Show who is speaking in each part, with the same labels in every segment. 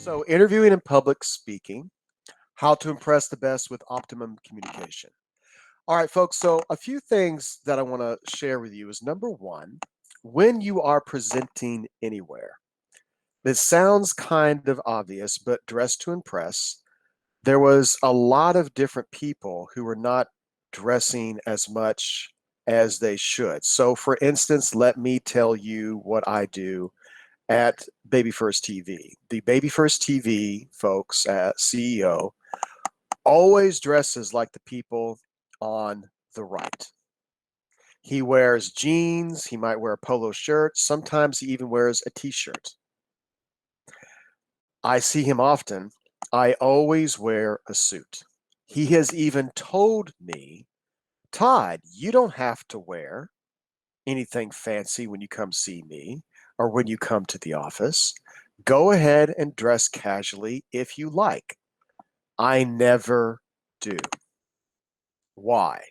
Speaker 1: So, interviewing and public speaking, how to impress the best with optimum communication. All right, folks. So, a few things that I want to share with you is number one, when you are presenting anywhere, this sounds kind of obvious, but dress to impress. There was a lot of different people who were not dressing as much as they should. So, for instance, let me tell you what I do at Baby First TV. The Baby First TV folks, CEO, always dresses like the people on the right. He wears jeans, he might wear a polo shirt, sometimes he even wears a t shirt. I see him often. I always wear a suit. He has even told me, Todd, you don't have to wear anything fancy when you come see me or when you come to the office. Go ahead and dress casually if you like. I never do. Why?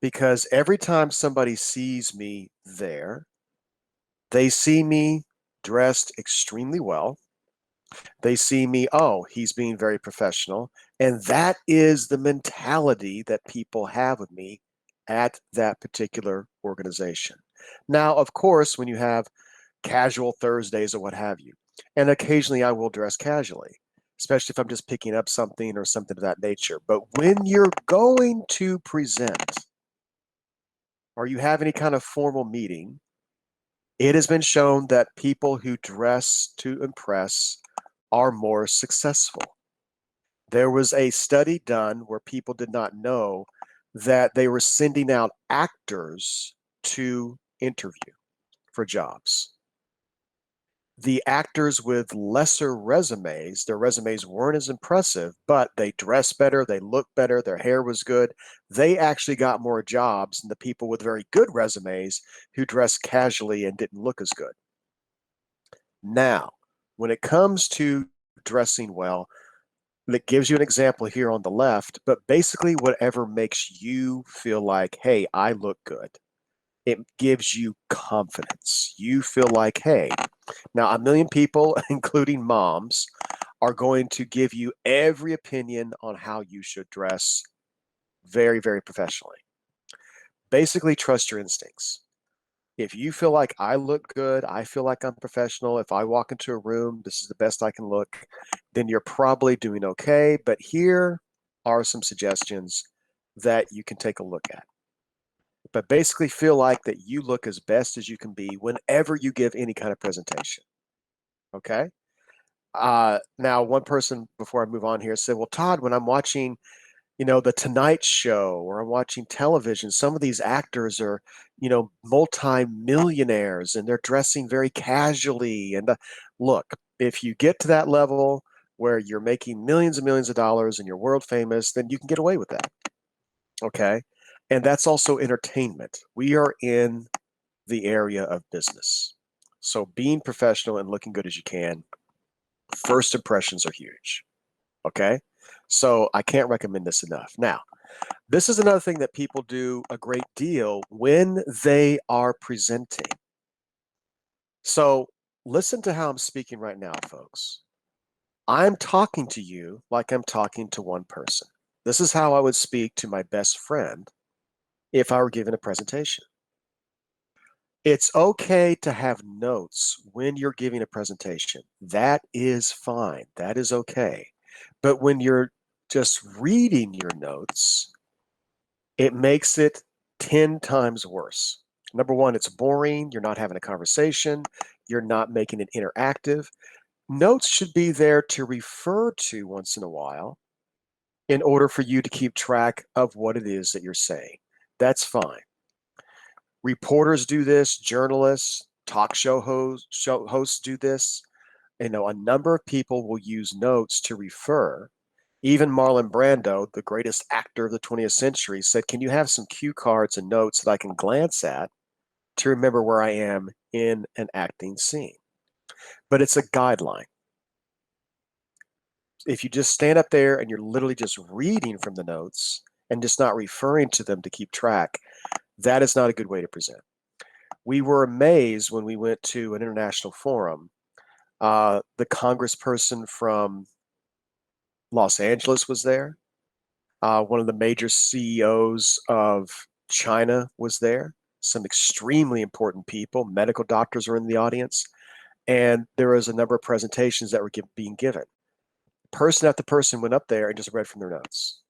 Speaker 1: Because every time somebody sees me there, they see me dressed extremely well. They see me, oh, he's being very professional. And that is the mentality that people have of me at that particular organization. Now, of course, when you have casual Thursdays or what have you, and occasionally I will dress casually, especially if I'm just picking up something or something of that nature. But when you're going to present or you have any kind of formal meeting, it has been shown that people who dress to impress are more successful. There was a study done where people did not know that they were sending out actors to interview for jobs. The actors with lesser resumes, their resumes weren't as impressive, but they dressed better, they looked better, their hair was good. They actually got more jobs than the people with very good resumes who dressed casually and didn't look as good. Now, when it comes to dressing well, it gives you an example here on the left, but basically, whatever makes you feel like, hey, I look good, it gives you confidence. You feel like, hey, now a million people, including moms, are going to give you every opinion on how you should dress very, very professionally. Basically, trust your instincts. If you feel like I look good, I feel like I'm professional, if I walk into a room, this is the best I can look, then you're probably doing okay. But here are some suggestions that you can take a look at. But basically, feel like that you look as best as you can be whenever you give any kind of presentation. Okay. Now, one person before I move on here said, well, Todd, when I'm watching the Tonight Show or I'm watching television, some of these actors are, multi-millionaires and they're dressing very casually. And look, if you get to that level where you're making millions and millions of dollars and you're world famous, then you can get away with that. Okay. And that's also entertainment. We are in the area of business. So being professional and looking good as you can, first impressions are huge. Okay. So I can't recommend this enough. Now, this is another thing that people do a great deal when they are presenting. So listen to how I'm speaking right now, folks. I'm talking to you like I'm talking to one person. This is how I would speak to my best friend if I were giving a presentation. It's okay to have notes when you're giving a presentation. That is fine. That is okay. But when you're just reading your notes, it makes it 10 times worse. Number one, it's boring. You're not having a conversation. You're not making it interactive. Notes should be there to refer to once in a while in order for you to keep track of what it is that you're saying. That's fine. Reporters do this, journalists, talk show hosts do this. A number of people will use notes to refer. Even Marlon Brando, the greatest actor of the 20th century, said, can you have some cue cards and notes that I can glance at to remember where I am in an acting scene? But it's a guideline. If you just stand up there and you're literally just reading from the notes and just not referring to them to keep track, that is not a good way to present. We were amazed when we went to an international forum The congressperson from Los Angeles was there. One of the major CEOs of China was there. Some extremely important people, medical doctors are in the audience. And there was a number of presentations that were being given. Person after person went up there and just read from their notes.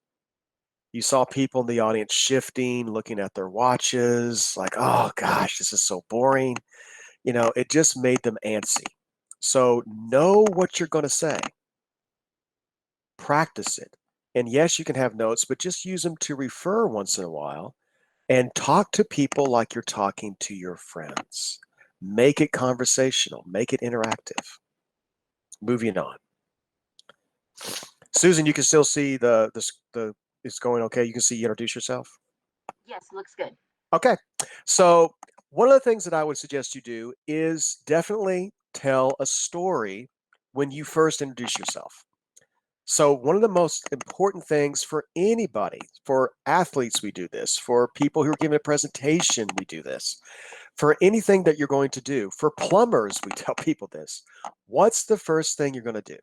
Speaker 1: You saw people in the audience shifting, looking at their watches, like, oh gosh, this is so boring. It just made them antsy. So know what you're going to say, practice it. And yes, you can have notes, but just use them to refer once in a while and talk to people like you're talking to your friends. Make it conversational, make it interactive. Moving on. Susan, you can still see the it's going okay. You can see you introduce yourself.
Speaker 2: Yes, looks good.
Speaker 1: Okay. So one of the things that I would suggest you do is definitely tell a story when you first introduce yourself. So one of the most important things for anybody, for athletes, we do this. For people who are giving a presentation, we do this. For anything that you're going to do, for plumbers, we tell people this. What's the first thing you're going to do?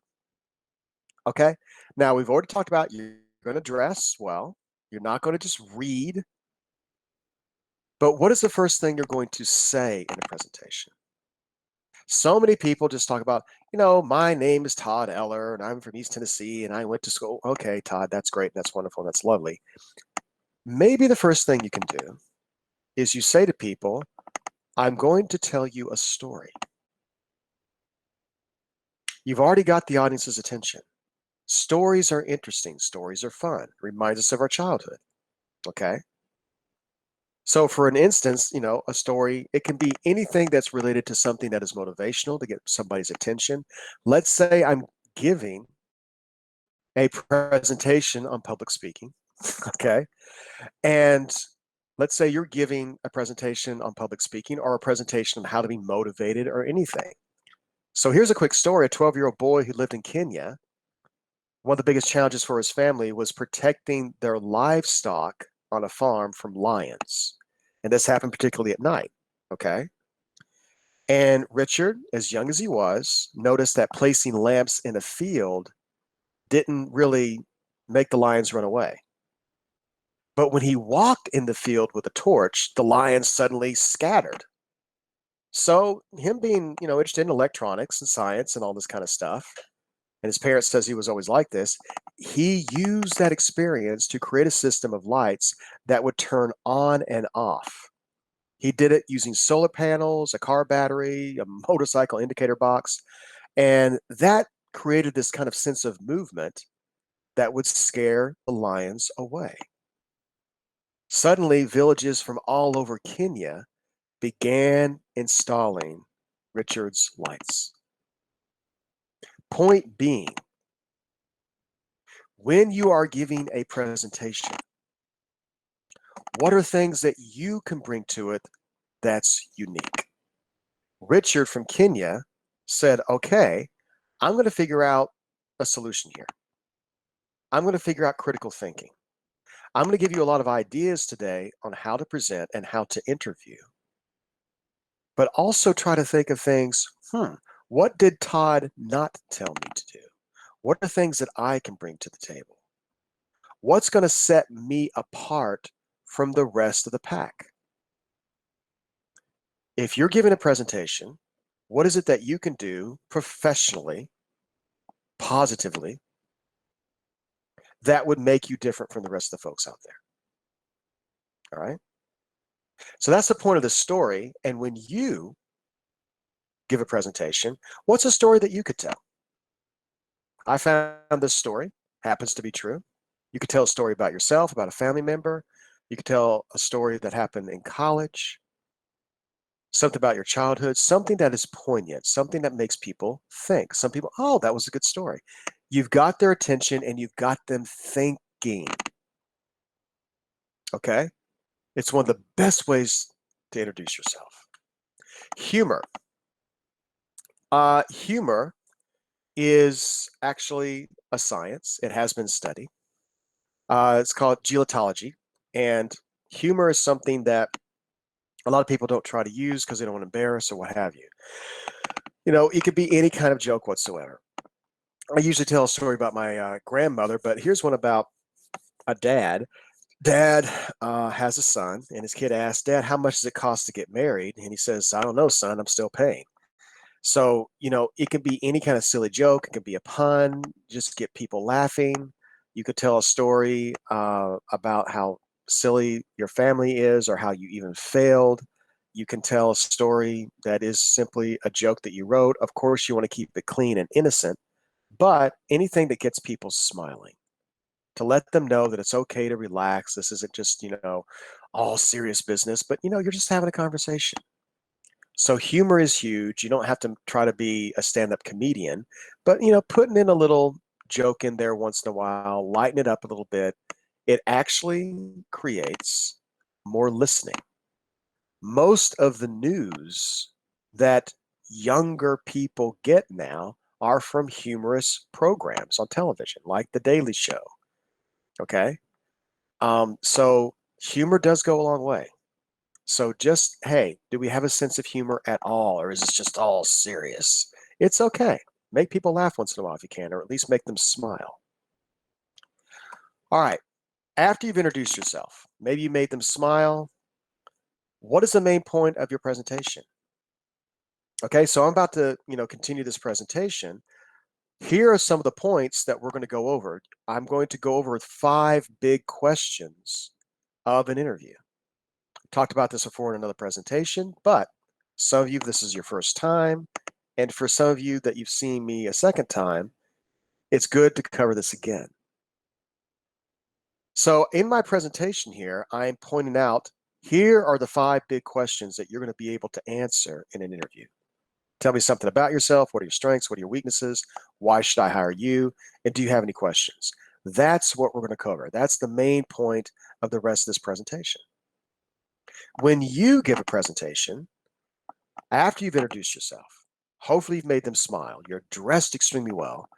Speaker 1: Okay. Now, we've already talked about you're going to dress well. You're not going to just read. But what is the first thing you're going to say in a presentation? So many people just talk about, my name is Todd Eller and I'm from East Tennessee and I went to school. Okay, Todd, that's great. That's wonderful. That's lovely. Maybe the first thing you can do is you say to people, I'm going to tell you a story. You've already got the audience's attention. Stories are interesting. Stories are fun. It reminds us of our childhood. Okay. So, for an instance, a story, it can be anything that's related to something that is motivational to get somebody's attention. Let's say I'm giving a presentation on public speaking. Okay. And let's say you're giving a presentation on public speaking or a presentation on how to be motivated or anything. So, here's a quick story. A 12-year-old boy who lived in Kenya, one of the biggest challenges for his family was protecting their livestock on a farm from lions. And this happened particularly at night. Okay. And Richard, as young as he was, noticed that placing lamps in a field didn't really make the lions run away. But when he walked in the field with a torch, the lions suddenly scattered. So, him being, interested in electronics and science and all this kind of stuff, and his parents says he was always like this, he used that experience to create a system of lights that would turn on and off. He did it using solar panels, a car battery, a motorcycle indicator box, and that created this kind of sense of movement that would scare the lions away. Suddenly, villages from all over Kenya began installing Richard's lights. Point being, when you are giving a presentation, what are things that you can bring to it that's unique? Richard from Kenya said, okay, I'm going to figure out a solution here. I'm going to figure out critical thinking. I'm going to give you a lot of ideas today on how to present and how to interview, but also try to think of things, what did Todd not tell me to do? What are things that I can bring to the table? What's going to set me apart from the rest of the pack? If you're giving a presentation, what is it that you can do professionally, positively, that would make you different from the rest of the folks out there? All right. So that's the point of the story. And when you give a presentation, what's a story that you could tell? I found this story, happens to be true. You could tell a story about yourself, about a family member. You could tell a story that happened in college, something about your childhood, something that is poignant, something that makes people think. Some people, oh, that was a good story. You've got their attention and you've got them thinking. Okay? It's one of the best ways to introduce yourself. Humor. Humor is actually a science. It has been studied. It's called gelatology. And humor is something that a lot of people don't try to use because they don't want to embarrass or what have you. It could be any kind of joke whatsoever. I usually tell a story about my grandmother, but here's one about a dad. Dad has a son, and his kid asks, Dad, how much does it cost to get married? And he says, I don't know, son, I'm still paying. So, it can be any kind of silly joke. It can be a pun, just get people laughing. You could tell a story about how silly your family is or how you even failed. You can tell a story that is simply a joke that you wrote. Of course, you want to keep it clean and innocent, but anything that gets people smiling to let them know that it's okay to relax. This isn't just, all serious business, but, you're just having a conversation. So humor is huge. You don't have to try to be a stand-up comedian, but putting in a little joke in there once in a while, lighten it up a little bit, it actually creates more listening. Most of the news that younger people get now are from humorous programs on television, like The Daily Show. Okay. So humor does go a long way. So just, hey, do we have a sense of humor at all, or is this just all serious? It's okay. Make people laugh once in a while if you can, or at least make them smile. All right. After you've introduced yourself, maybe you made them smile. What is the main point of your presentation? Okay, so I'm about to, continue this presentation. Here are some of the points that we're going to go over. I'm going to go over 5 big questions of an interview. Talked about this before in another presentation, but some of you, this is your first time. And for some of you that you've seen me a second time, it's good to cover this again. So in my presentation here, I'm pointing out, here are the 5 big questions that you're going to be able to answer in an interview. Tell me something about yourself. What are your strengths? What are your weaknesses? Why should I hire you? And do you have any questions? That's what we're going to cover. That's the main point of the rest of this presentation. When you give a presentation, after you've introduced yourself, hopefully you've made them smile, you're dressed extremely well,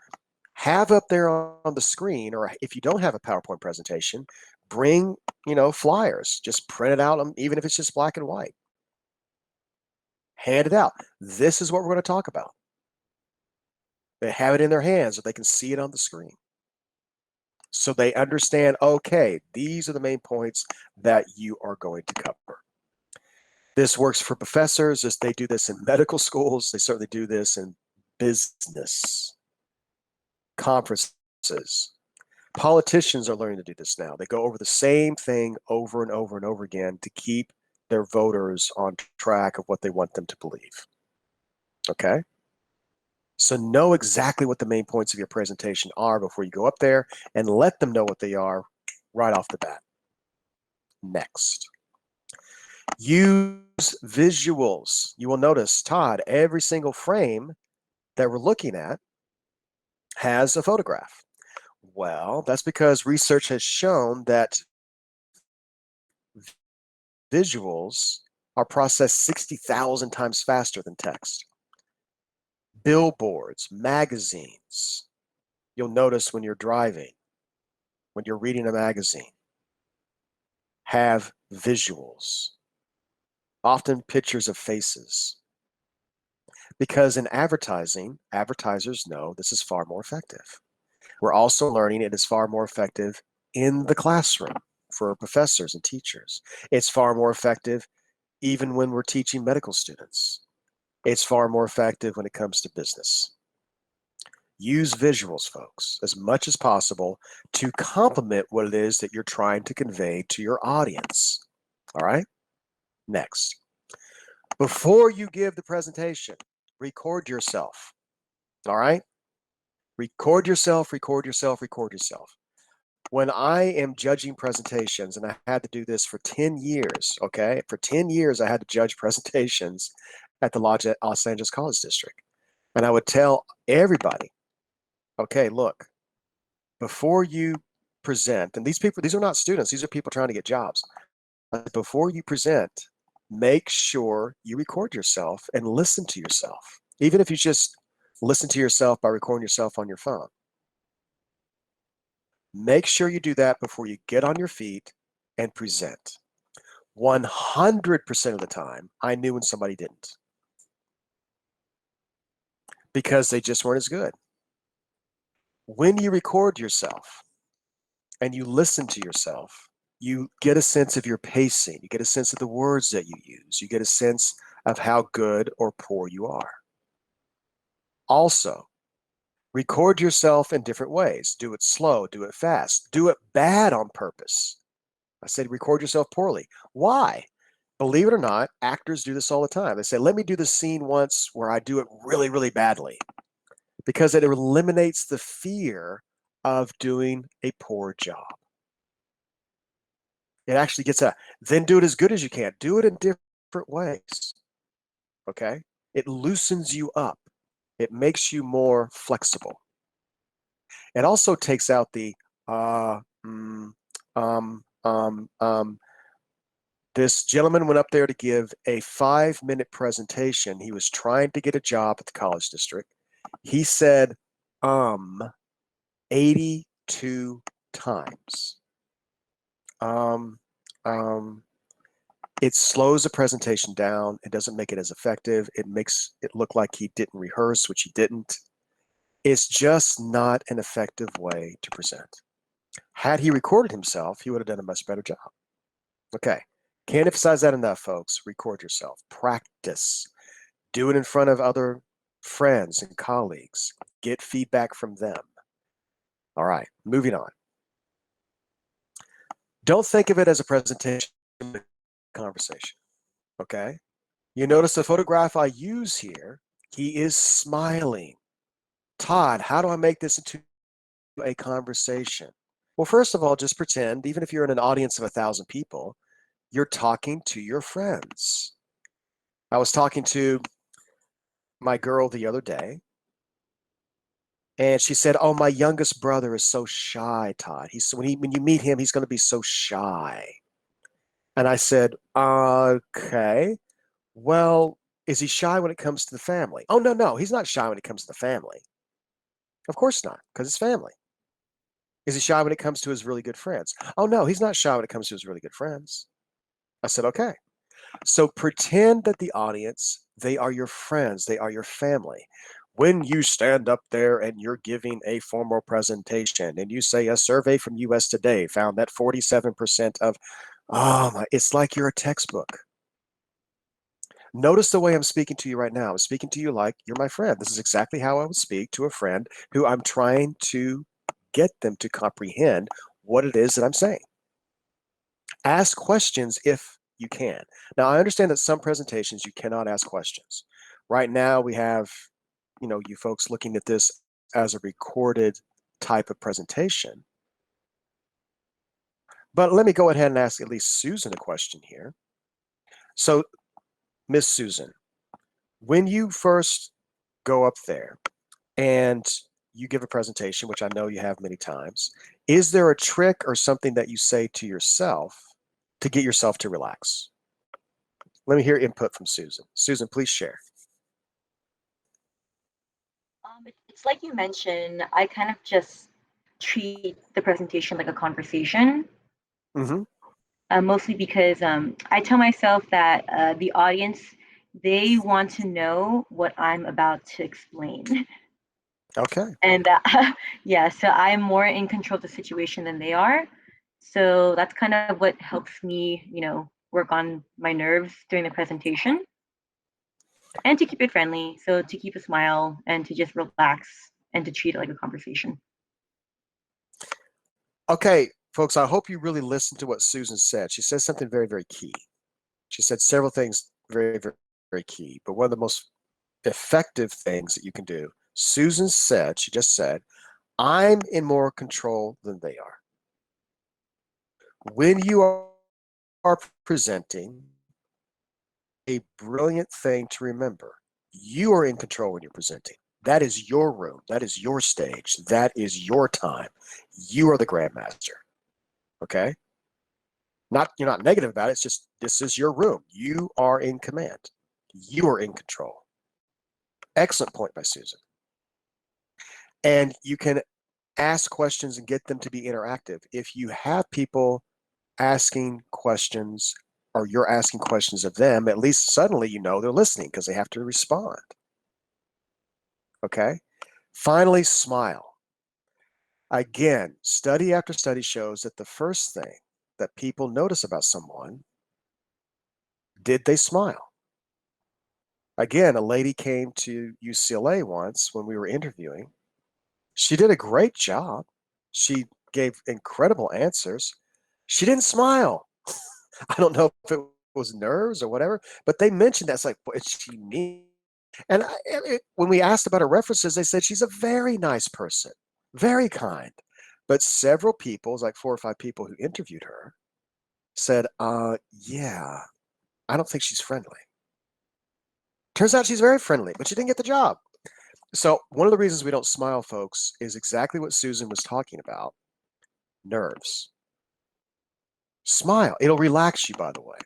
Speaker 1: have up there on the screen, or if you don't have a PowerPoint presentation, bring, flyers, just print it out, even if it's just black and white. Hand it out. This is what we're going to talk about. They have it in their hands so they can see it on the screen. So they understand, okay, these are the main points that you are going to cover. This works for professors, as they do this in medical schools. They certainly do this in business, conferences. Politicians are learning to do this now. They go over the same thing over and over and over again to keep their voters on track of what they want them to believe. Okay? So know exactly what the main points of your presentation are before you go up there, and let them know what they are right off the bat. Next. Use visuals. You will notice, Todd, every single frame that we're looking at has a photograph. Well, that's because research has shown that visuals are processed 60,000 times faster than text. Billboards, magazines, you'll notice when you're driving, when you're reading a magazine, have visuals, often pictures of faces. Because in advertising, advertisers know this is far more effective. We're also learning it is far more effective in the classroom for professors and teachers. It's far more effective even when we're teaching medical students. It's far more effective when it comes to business. Use visuals, folks, as much as possible to complement what it is that you're trying to convey to your audience. All right? Next. Before you give the presentation, record yourself. All right? Record yourself, record yourself, record yourself. When I am judging presentations, and I had to do this for 10 years, okay? For 10 years, I had to judge presentations at the Los Angeles College District. And I would tell everybody, okay, look, before you present, and these people, these are not students, these are people trying to get jobs. Before you present, make sure you record yourself and listen to yourself, even if you just listen to yourself by recording yourself on your phone. Make sure you do that before you get on your feet and present. 100% of the time, I knew when somebody didn't. because they just weren't as good. When you record yourself and you listen to yourself, you get a sense of your pacing, you get a sense of the words that you use, you get a sense of how good or poor you are. Also, record yourself in different ways. Do it slow, do it fast, do it bad on purpose. I said record yourself poorly. Why? Believe it or not, actors do this all the time. They say, let me do the scene once where I do it really, really badly, because it eliminates the fear of doing a poor job. It actually gets then do it as good as you can. Do it in different ways. Okay? It loosens you up. It makes you more flexible. It also takes out the uh, mm, um, um, um. This gentleman went up there to give a 5-minute presentation. He was trying to get a job at the college district. He said, 82 times. Um, um, it slows the presentation down. It doesn't make it as effective. It makes it look like he didn't rehearse, which he didn't. It's just not an effective way to present. Had he recorded himself, he would have done a much better job. Okay. Can't emphasize that enough, folks. Record yourself. Practice. Do it in front of other friends and colleagues. Get feedback from them. All right, moving on. Don't think of it as a presentation, conversation. Okay? You notice the photograph I use here, he is smiling. Todd, how do I make this into a conversation? Well, first of all, just pretend, even if you're in an audience of 1,000 people, you're talking to your friends. I was talking to my girl the other day, and she said, "Oh, my youngest brother is so shy, Todd. When you meet him, he's going to be so shy." And I said, "Okay. Well, is he shy when it comes to the family?" "Oh, no, no, he's not shy when it comes to the family." "Of course not, because it's family." "Is he shy when it comes to his really good friends?" "Oh, no, he's not shy when it comes to his really good friends." I said, "Okay." So pretend that the audience, they are your friends, they are your family. When you stand up there and you're giving a formal presentation and you say a survey from US Today found that 47% of, oh my, it's like you're a textbook. Notice the way I'm speaking to you right now. I'm speaking to you like you're my friend. This is exactly how I would speak to a friend who I'm trying to get them to comprehend what it is that I'm saying. Ask questions if you can. Now, I understand that some presentations you cannot ask questions. Right now, we have, you folks looking at this as a recorded type of presentation. But let me go ahead and ask at least Susan a question here. So, Miss Susan, when you first go up there and you give a presentation, which I know you have many times, is there a trick or something that you say to yourself to get yourself to relax? Let me hear input from Susan. Susan, please share.
Speaker 2: It's like you mentioned, I kind of just treat the presentation like a conversation,
Speaker 1: Mm-hmm.
Speaker 2: mostly because I tell myself that the audience, they want to know what I'm about to explain.
Speaker 1: Okay.
Speaker 2: And yeah, so I'm more in control of the situation than they are. So that's kind of what helps me, work on my nerves during the presentation and to keep it friendly. So to keep a smile and to just relax and to treat it like a conversation.
Speaker 1: Okay, folks, I hope you really listened to what Susan said. She said something very, very key. She said several things very, very, very key. But one of the most effective things that you can do, Susan said, she just said, I'm in more control than they are. When you are presenting, a brilliant thing to remember. You are in control when you're presenting. That is your room. That is your stage. That is your time. You are the grandmaster. Okay? Not You're not negative about it. It's just this is your room. You are in command. You are in control. Excellent point by Susan. And you can ask questions and get them to be interactive. If you have people asking questions or you're asking questions of them, at least suddenly you know they're listening because they have to respond. Okay. Finally, smile. Again, study after study shows that the first thing that people notice about someone, did they smile? Again, a lady came to UCLA once when we were interviewing. She did a great job. She gave incredible answers. She didn't smile. I don't know if it was nerves or whatever, but they mentioned that's like, what is she mean? And when we asked about her references, they said she's a very nice person, very kind. But several people, it was like 4 or 5 people who interviewed her, said, yeah, I don't think she's friendly. Turns out she's very friendly, but she didn't get the job. So, one of the reasons we don't smile, folks, is exactly what Susan was talking about: nerves. Smile. It'll relax you, by the way.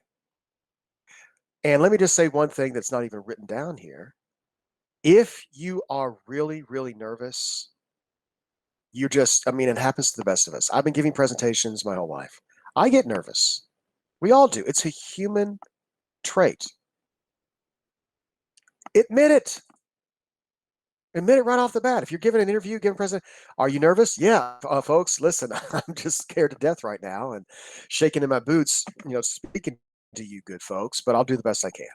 Speaker 1: And let me just say one thing that's not even written down here. If you are really, really nervous, you're just, I mean, it happens to the best of us. I've been giving presentations my whole life. I get nervous. We all do. It's a human trait. Admit it. Admit it right off the bat. If you're giving an interview, giving a present, are you nervous? Yeah, folks, listen, I'm just scared to death right now and shaking in my boots, speaking to you good folks, but I'll do the best I can.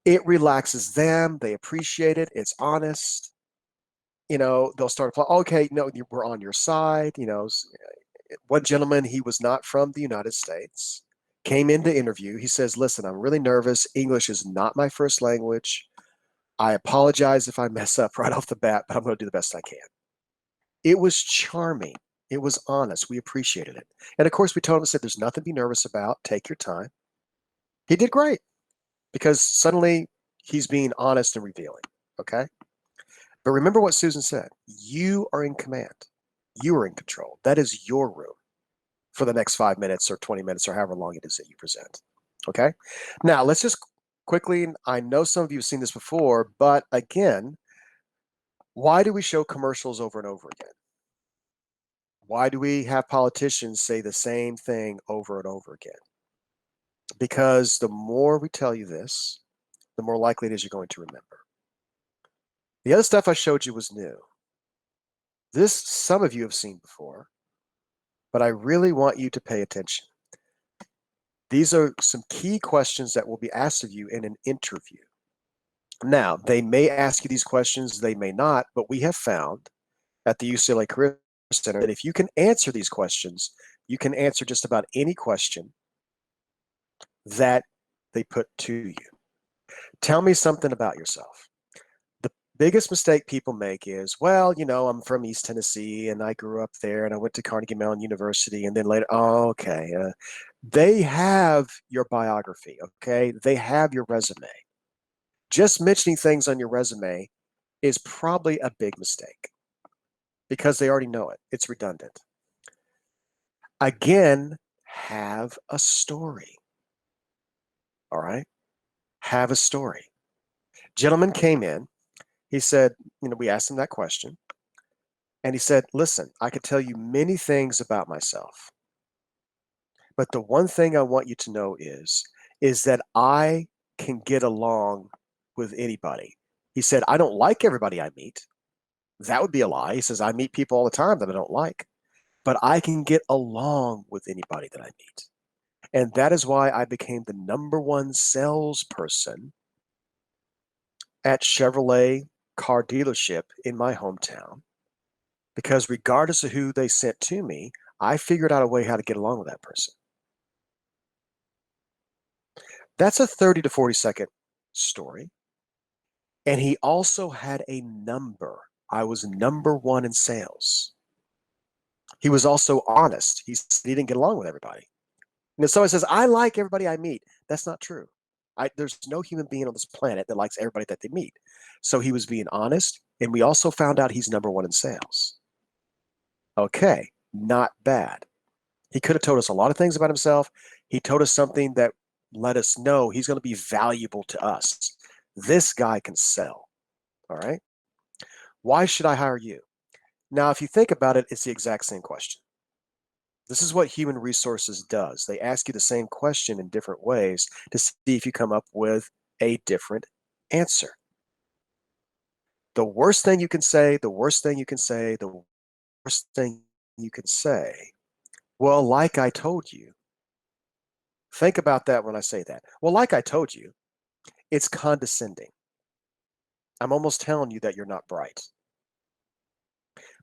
Speaker 1: It relaxes them. They appreciate it. It's honest. They'll start to play, okay, no, we're on your side. One gentleman, he was not from the United States, came in to interview. He says, listen, I'm really nervous. English is not my first language. I apologize if I mess up right off the bat, but I'm going to do the best I can. It was charming. It was honest. We appreciated it. And of course, we told him, said, there's nothing to be nervous about. Take your time. He did great because suddenly he's being honest and revealing. Okay. But remember what Susan said: you are in command, you are in control. That is your room for the next 5 minutes or 20 minutes or however long it is that you present. Okay. Now, let's just quickly, I know some of you have seen this before, but again, why do we show commercials over and over again? Why do we have politicians say the same thing over and over again? Because the more we tell you this, the more likely it is you're going to remember. The other stuff I showed you was new. This, some of you have seen before, but I really want you to pay attention. These are some key questions that will be asked of you in an interview. Now, they may ask you these questions, they may not, but we have found at the UCLA Career Center that if you can answer these questions, you can answer just about any question that they put to you. Tell me something about yourself. The biggest mistake people make is, well, I'm from East Tennessee and I grew up there and I went to Carnegie Mellon University and then later, oh, okay. They have your biography, okay? They have your resume. Just mentioning things on your resume is probably a big mistake because they already know it. It's redundant. Again, have a story. All right? Have a story. Gentleman came in. He said, we asked him that question. And he said, listen, I could tell you many things about myself. But the one thing I want you to know is that I can get along with anybody. He said, I don't like everybody I meet. That would be a lie. He says, I meet people all the time that I don't like, but I can get along with anybody that I meet. And that is why I became the #1 salesperson at Chevrolet car dealership in my hometown. Because regardless of who they sent to me, I figured out a way how to get along with that person. That's a 30 to 40-second story. And he also had a number. I was #1 in sales. He was also honest. He said he didn't get along with everybody. And if someone says, I like everybody I meet, that's not true. There's no human being on this planet that likes everybody that they meet. So he was being honest. And we also found out he's #1 in sales. Okay, not bad. He could have told us a lot of things about himself. He told us something that let us know he's going to be valuable to us. This guy can sell. All right. Why should I hire you? Now, if you think about it, it's the exact same question. This is what human resources does. They ask you the same question in different ways to see if you come up with a different answer. The worst thing you can say, the worst thing you can say, the worst thing you can say. Well, like I told you. Think about that when I say that. Well, like I told you, it's condescending. I'm almost telling you that you're not bright.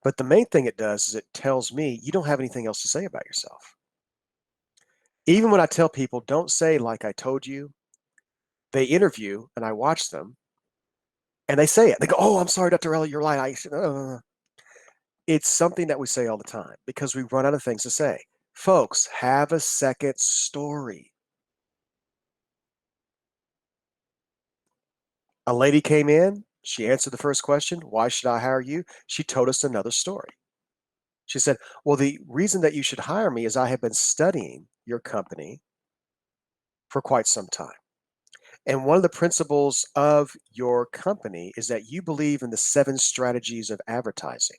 Speaker 1: But the main thing it does is it tells me you don't have anything else to say about yourself. Even when I tell people, don't say like I told you, they interview and I watch them and they say it. They go, oh, I'm sorry, Dr. Eller, you're lying. It's something that we say all the time because we run out of things to say. Folks, have a second story. A lady came in. She answered the first question. Why should I hire you? She told us another story. She said, well, the reason that you should hire me is I have been studying your company for quite some time. And one of the principles of your company is that you believe in the 7 strategies of advertising.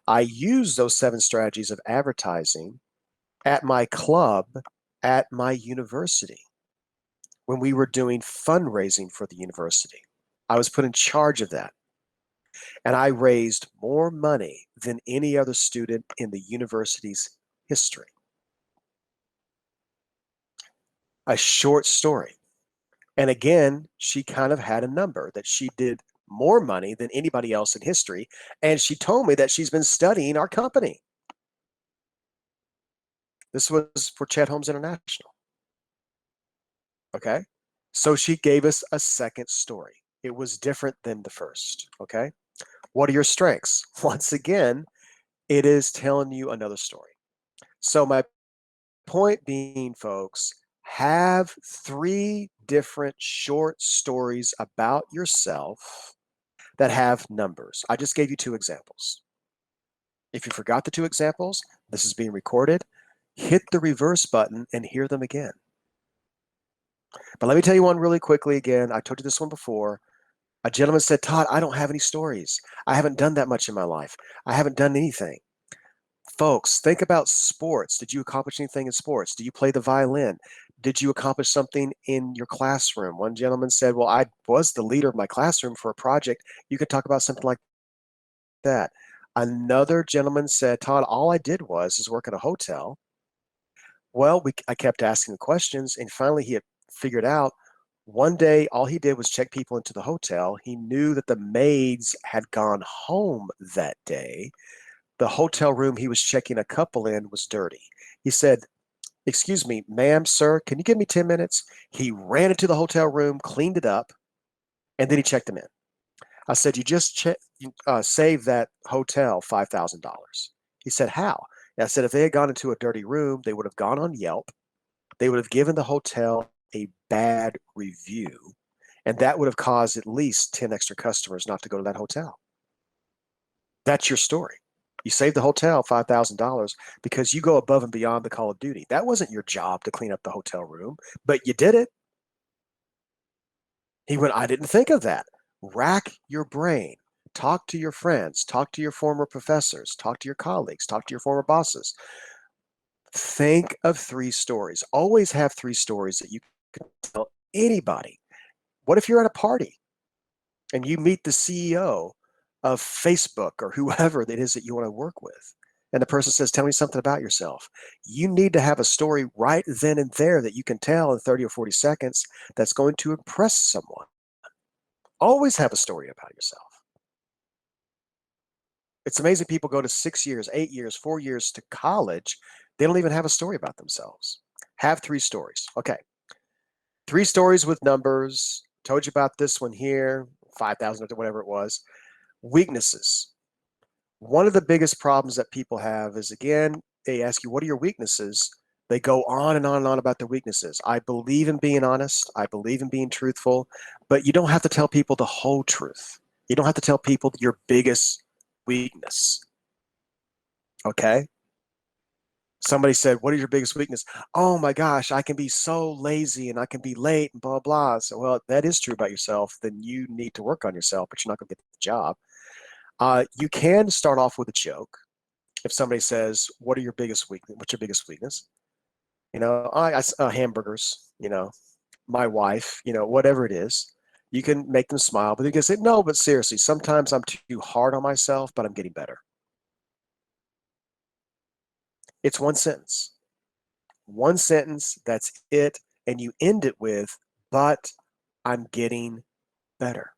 Speaker 1: I use those 7 strategies of advertising at my club at my university when we were doing fundraising for the university. I was put in charge of that. And I raised more money than any other student in the university's history. A short story. And again, she kind of had a number that she did more money than anybody else in history. And she told me that she's been studying our company. This was for Chet Holmes International. Okay. So she gave us a second story. It was different than the first. Okay. What are your strengths? Once again, it is telling you another story. So, my point being, folks, have 3 different short stories about yourself that have numbers. I just gave you 2 examples. If you forgot the 2 examples, this is being recorded. Hit the reverse button and hear them again. But let me tell you one really quickly again. I told you this one before. A gentleman said, Todd, I don't have any stories. I haven't done that much in my life. I haven't done anything. Folks, think about sports. Did you accomplish anything in sports? Do you play the violin? Did you accomplish something in your classroom? One gentleman said, well, I was the leader of my classroom for a project. You could talk about something like that. Another gentleman said, Todd, all I did was is work at a hotel. Well, I kept asking the questions, and finally he had figured out one day all he did was check people into the hotel. He knew that the maids had gone home that day. The hotel room he was checking a couple in was dirty. He said, excuse me, ma'am, sir, can you give me 10 minutes? He ran into the hotel room, cleaned it up, and then he checked them in. I said, you just saved that hotel $5,000. He said, how? And I said, if they had gone into a dirty room, they would have gone on Yelp. They would have given the hotel a bad review, and that would have caused at least 10 extra customers not to go to that hotel. That's your story. You saved the hotel $5,000 because you go above and beyond the call of duty. That wasn't your job to clean up the hotel room, but you did it. He went, I didn't think of that. Rack your brain. Talk to your friends. Talk to your former professors. Talk to your colleagues. Talk to your former bosses. Think of 3 stories. Always have 3 stories that you can tell anybody. What if you're at a party and you meet the CEO of Facebook or whoever it is that you want to work with? And the person says, tell me something about yourself. You need to have a story right then and there that you can tell in 30 or 40 seconds that's going to impress someone. Always have a story about yourself. It's amazing people go to 6 years, 8 years, 4 years to college. They don't even have a story about themselves. Have 3 stories. Okay. 3 stories with numbers. Told you about this one here, 5,000 or whatever it was. Weaknesses. One of the biggest problems that people have is, again, they ask you, what are your weaknesses? They go on and on and on about their weaknesses. I believe in being honest. I believe in being truthful, but you don't have to tell people the whole truth. You don't have to tell people your biggest weakness. Okay? Somebody said, what is your biggest weakness? Oh my gosh, I can be so lazy and I can be late and blah, blah. So, well, that is true about yourself. Then you need to work on yourself, but you're not going to get the job. You can start off with a joke. If somebody says, what are your biggest weakness? What's your biggest weakness? Hamburgers, my wife, whatever it is. You can make them smile, but you can say, no, but seriously, sometimes I'm too hard on myself, but I'm getting better. It's one sentence. One sentence, that's it. And you end it with, but I'm getting better.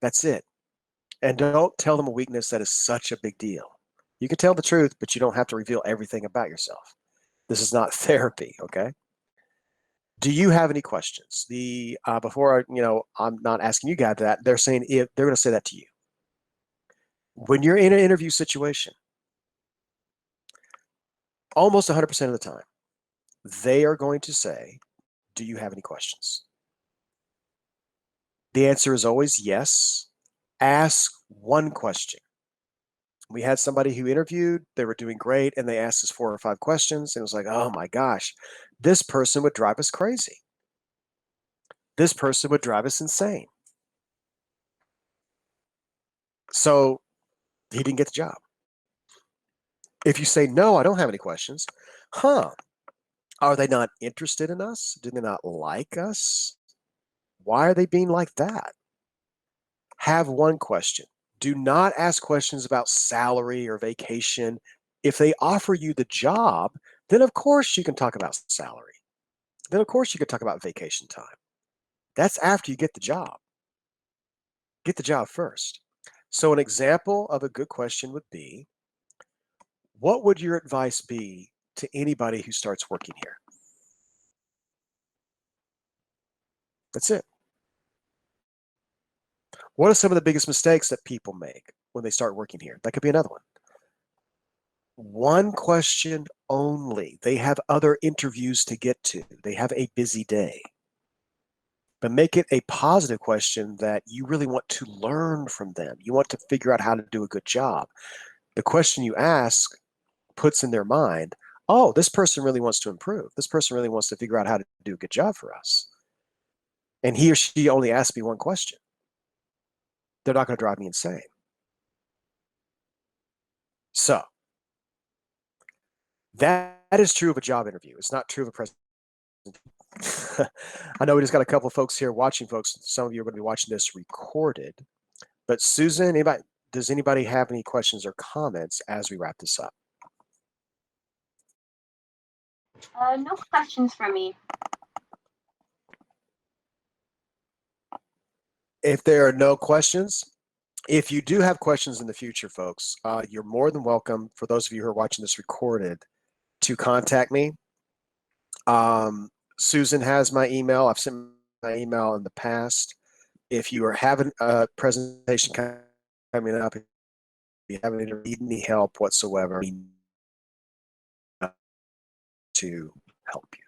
Speaker 1: That's it. And don't tell them a weakness that is such a big deal. You can tell the truth, but you don't have to reveal everything about yourself. This is not therapy, okay? Do you have any questions? The before I'm not asking you guys that. They're saying if they're going to say that to you when you're in an interview situation. Almost 100% of the time, they are going to say, "Do you have any questions?" The answer is always yes. Ask one question. We had somebody who interviewed, they were doing great, and they asked us 4 or 5 questions, and it was like, oh my gosh, this person would drive us crazy. This person would drive us insane. So he didn't get the job. If you say, no, I don't have any questions, huh? Are they not interested in us? Do they not like us? Why are they being like that? Have one question. Do not ask questions about salary or vacation. If they offer you the job, then of course you can talk about salary. Then of course you can talk about vacation time. That's after you get the job. Get the job first. So an example of a good question would be, what would your advice be to anybody who starts working here? That's it. What are some of the biggest mistakes that people make when they start working here? That could be another one. One question only. They have other interviews to get to. They have a busy day. But make it a positive question that you really want to learn from them. You want to figure out how to do a good job. The question you ask puts in their mind, oh, this person really wants to improve. This person really wants to figure out how to do a good job for us. And he or she only asked me one question. They're not going to drive me insane. So that is true of a job interview. It's not true of a presentation. I know we just got a couple of folks here watching, folks. Some of you are going to be watching this recorded. But Susan, does anybody have any questions or comments as we wrap this up?
Speaker 2: No questions for me.
Speaker 1: If there are no questions, if you do have questions in the future, folks, you're more than welcome, for those of you who are watching this recorded, to contact me. Susan has my email. I've sent my email in the past. If you are having a presentation coming up, if you have need any help whatsoever, to help you.